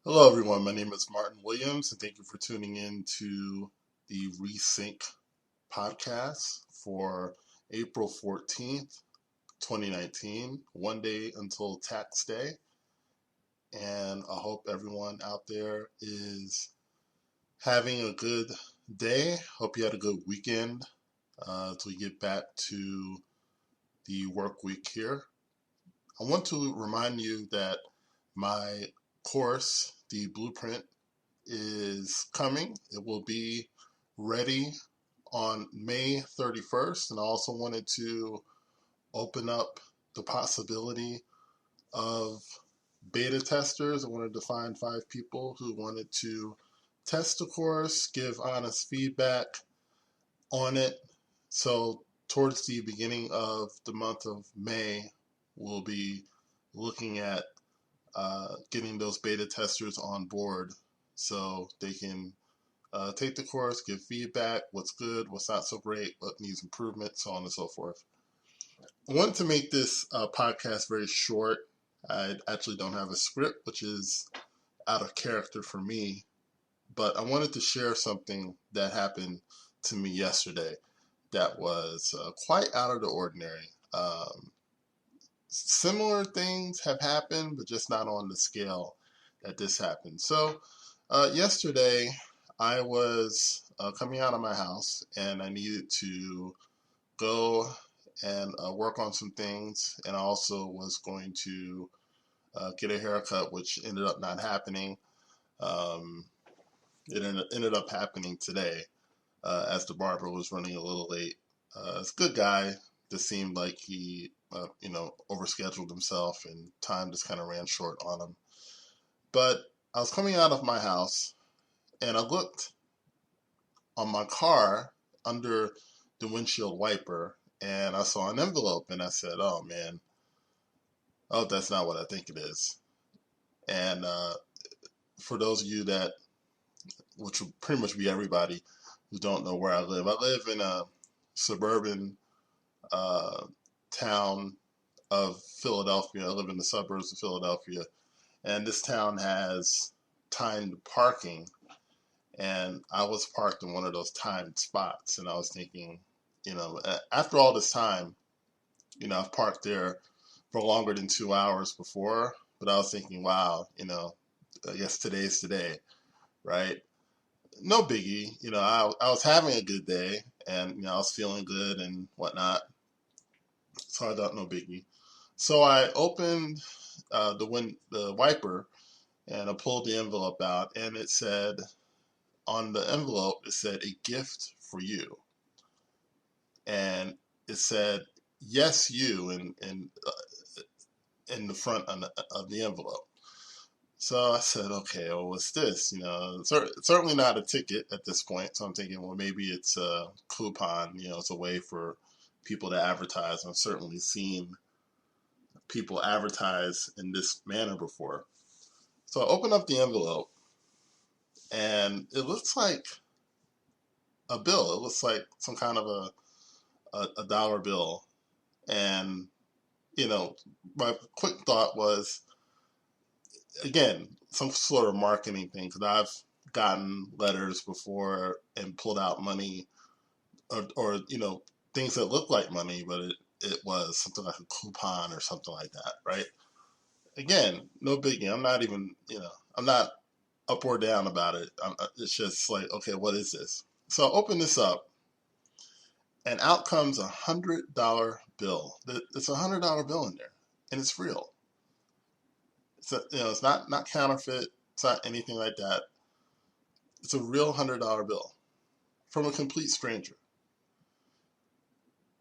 Hello, everyone. My name is Martin Williams, and thank you for tuning in to the Resync podcast for April 14th, 2019, one day until tax day. And I hope everyone out there is having a good day. Hope you had a good weekend until we get back to the work week here. I want to remind you that my course, the Blueprint, is coming. It will be ready on May 31st. And I also wanted to open up the possibility of beta testers. I wanted to find 5 people who wanted to test the course, give honest feedback on it. So, towards the beginning of the month of May, we'll be looking at getting those beta testers on board so they can take the course, give feedback, what's good, what's not so great, what needs improvement, so on and so forth. I wanted to make this podcast very short. I actually don't have a script, which is out of character for me, but I wanted to share something that happened to me yesterday that was quite out of the ordinary. Similar things have happened, but just not on the scale that this happened. So, yesterday, I was coming out of my house and I needed to go and work on some things. And I also was going to get a haircut, which ended up not happening. Um, ended up happening today as the barber was running a little late. It's a good guy. Just seemed like he, overscheduled himself and time just kind of ran short on him. But I was coming out of my house and I looked on my car under the windshield wiper and I saw an envelope and I said, oh man, oh, that's not what I think it is. And for those of you that, which will pretty much be everybody who don't know where I live in a suburban uh, town of Philadelphia. I live in the suburbs of Philadelphia. And this town has timed parking. And I was parked in one of those timed spots. And I was thinking, after all this time, I've parked there for longer than 2 hours before. But I was thinking, wow, I guess today's today, right? No biggie. I was having a good day and, I was feeling good and whatnot. So I thought, no biggie. So I opened the wiper and I pulled the envelope out and it said, on the envelope, it said a gift for you. And it said, yes, you, in the front of the envelope. So I said, okay, well, what's this? Certainly not a ticket at this point. So I'm thinking, well, maybe it's a coupon. It's a way for people to advertise. I've certainly seen people advertise in this manner before. So I open up the envelope, and it looks like a bill. It looks like some kind of a dollar bill. And, my quick thought was, again, some sort of marketing thing, because I've gotten letters before and pulled out money or things that look like money, but it was something like a coupon or something like that, right? Again, no biggie. I'm not even, I'm not up or down about it. It's just like, okay, what is this? So I open this up, and out comes $100 bill. It's $100 bill in there, and it's real. It's not counterfeit. It's not anything like that. It's a real $100 bill from a complete stranger,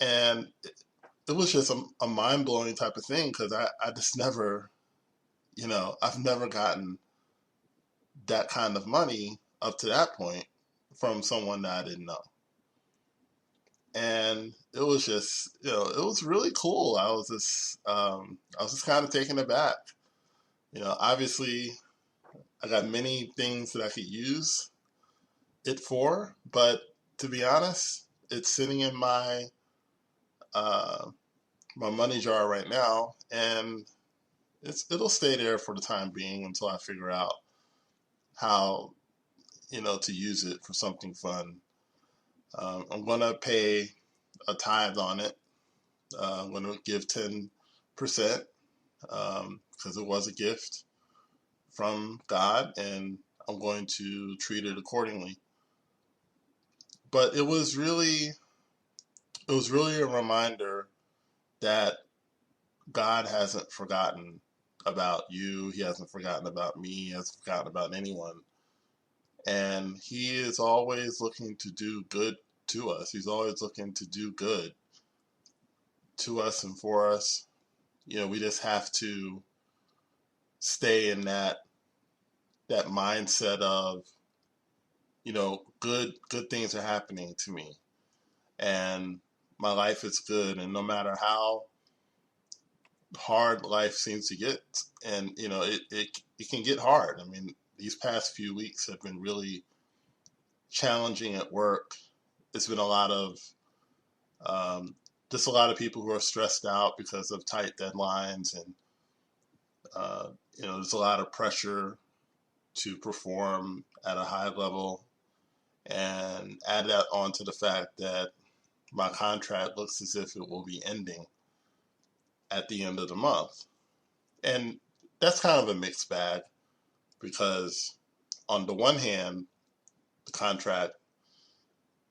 and it was just a mind blowing type of thing because I just never, I've never gotten that kind of money up to that point from someone that I didn't know. And it was just, it was really cool. I was just kind of taken aback. Obviously, I got many things that I could use it for, but to be honest, it's sitting in uh, my money jar right now, and it'll stay there for the time being until I figure out how, to use it for something fun. I'm going to pay a tithe on it. I'm going to give 10% because it was a gift from God, and I'm going to treat it accordingly. But it was really a reminder that God hasn't forgotten about you. He hasn't forgotten about me. He hasn't forgotten about anyone. And he is always looking to do good to us. He's always looking to do good to us and for us. We just have to stay in that mindset of, good things are happening to me, and my life is good, and no matter how hard life seems to get, and it can get hard. I mean, these past few weeks have been really challenging at work. It's been a lot of just a lot of people who are stressed out because of tight deadlines, and there's a lot of pressure to perform at a high level, and add that onto the fact that my contract looks as if it will be ending at the end of the month. And that's kind of a mixed bag because on the one hand, the contract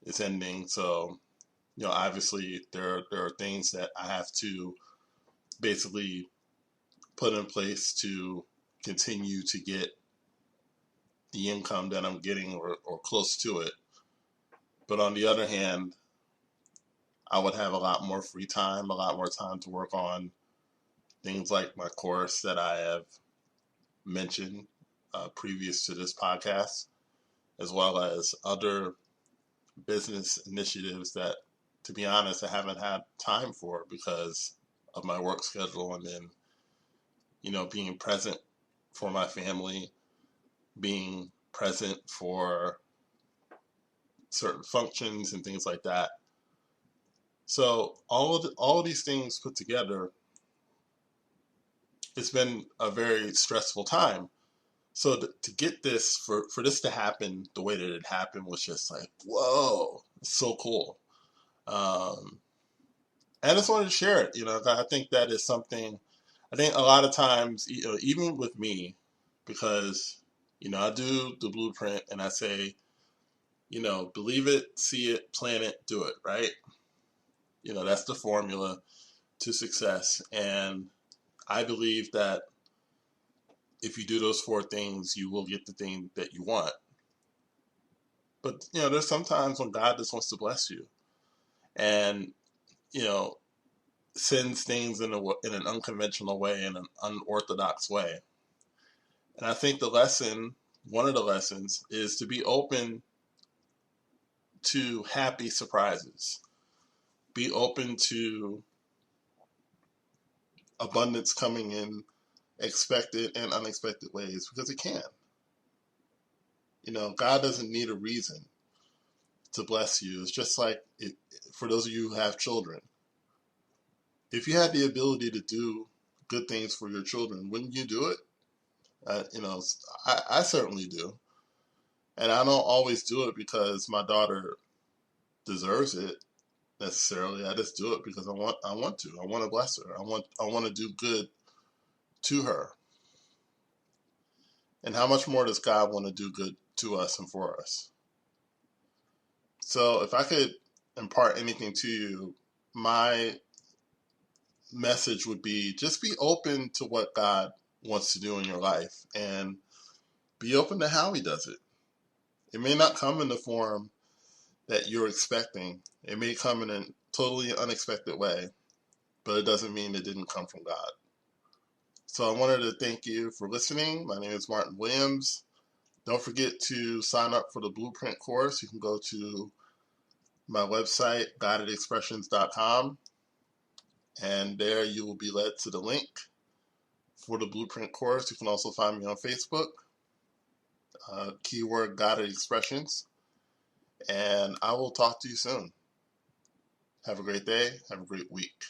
is ending. So, obviously there are things that I have to basically put in place to continue to get the income that I'm getting or close to it. But on the other hand, I would have a lot more free time, a lot more time to work on things like my course that I have mentioned previous to this podcast, as well as other business initiatives that, to be honest, I haven't had time for because of my work schedule, and then, being present for my family, being present for certain functions and things like that. So all of these things put together, it's been a very stressful time. So to get this, for this to happen the way that it happened was just like, whoa, it's so cool. And I just wanted to share it. I think that is something, I think a lot of times, even with me, because, I do the blueprint and I say, believe it, see it, plan it, do it, right? That's the formula to success. And I believe that if you do those four things, you will get the thing that you want. But, there's sometimes when God just wants to bless you and, sends things in an unconventional way, in an unorthodox way. And I think one of the lessons is to be open to happy surprises. Be open to abundance coming in expected and unexpected ways, because it can. God doesn't need a reason to bless you. It's just like for those of you who have children. If you had the ability to do good things for your children, wouldn't you do it? I certainly do. And I don't always do it because my daughter deserves it necessarily. I just do it because I want to. I want to bless her. I want to do good to her. And how much more does God want to do good to us and for us? So if I could impart anything to you, my message would be just be open to what God wants to do in your life, and be open to how he does it. It may not come in the form that you're expecting. It may come in a totally unexpected way, but it doesn't mean it didn't come from God. So I wanted to thank you for listening. My name is Martin Williams. Don't forget to sign up for the Blueprint course. You can go to my website, guidedexpressions.com, and there you will be led to the link for the Blueprint course. You can also find me on Facebook, keyword Guided Expressions, and I will talk to you soon. Have a great day. Have a great week.